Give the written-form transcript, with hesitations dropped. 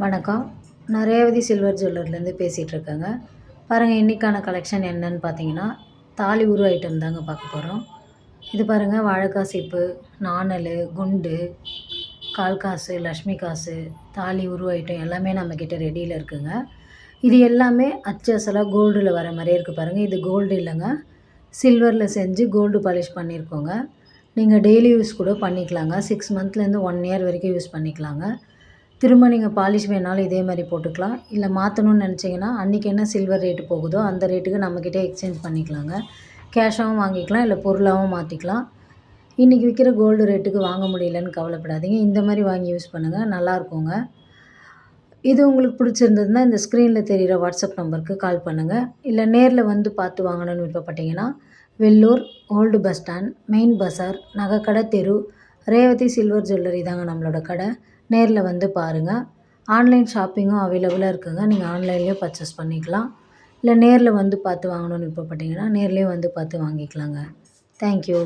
வணக்கம். நான் ரேவதி சில்வர் ஜுவல்லர்லேருந்து பேசிகிட்ருக்கேங்க. பாருங்கள், இன்றைக்கான கலெக்ஷன் என்னன்னு பார்த்தீங்கன்னா, தாலி உரு ஐட்டம் தாங்க பார்க்க போகிறோம். இது பாருங்கள், வாழைக்காய் சீப்பு, நாணல், குண்டு, கால் காசு, லக்ஷ்மி காசு, தாலி உரு ஐட்டம் எல்லாமே நம்மக்கிட்ட ரெடியில் இருக்குங்க. இது எல்லாமே அச்சு அசலாக கோல்டில் வர மாதிரியே இருக்குது பாருங்கள். இது கோல்டு இல்லைங்க, சில்வரில் செஞ்சு கோல்டு பாலிஷ் பண்ணியிருக்கோங்க. நீங்கள் டெய்லி யூஸ் கூட பண்ணிக்கலாங்க. 6 மந்த்லேருந்து 1 இயர் வரைக்கும் யூஸ் பண்ணிக்கலாங்க. திரும்ப நீங்கள் பாலிஷ் வேணாலும் இதே மாதிரி போட்டுக்கலாம். இல்லை மாற்றணும்னு நினச்சிங்கன்னா, அன்றைக்கி என்ன சில்வர் ரேட்டு போகுதோ அந்த ரேட்டுக்கு நம்மக்கிட்டே எக்ஸ்சேஞ்ச் பண்ணிக்கலாங்க. கேஷாகவும் வாங்கிக்கலாம், இல்லை பொருளாகவும் மாற்றிக்கலாம். இன்றைக்கி விற்கிற கோல்டு ரேட்டுக்கு வாங்க முடியலன்னு கவலைப்படாதீங்க. இந்த மாதிரி வாங்கி யூஸ் பண்ணுங்கள், நல்லாயிருக்குங்க. இது உங்களுக்கு பிடிச்சிருந்ததுன்னா இந்த ஸ்க்ரீனில் தெரிகிற வாட்ஸ்அப் நம்பருக்கு கால் பண்ணுங்கள். இல்லை நேரில் வந்து பார்த்து வாங்கணும்னு விருப்பப்பட்டீங்கன்னா, Vellur old bus stand, main bazaar, நகைக்கடை தெரு, ரேவதி சில்வர் ஜுவல்லரி தாங்க நம்மளோட கடை. நேரில் வந்து பாருங்கள். ஆன்லைன் ஷாப்பிங்கும் அவைலபிளாக இருக்குங்க. நீங்கள் ஆன்லைன்லேயும் பர்ச்சேஸ் பண்ணிக்கலாம். இல்லை நேரில் வந்து பார்த்து வாங்கணும்னு விருப்பப்பட்டீங்கன்னா நேர்லேயும் வந்து பார்த்து வாங்கிக்கலாங்க. தேங்க்யூ.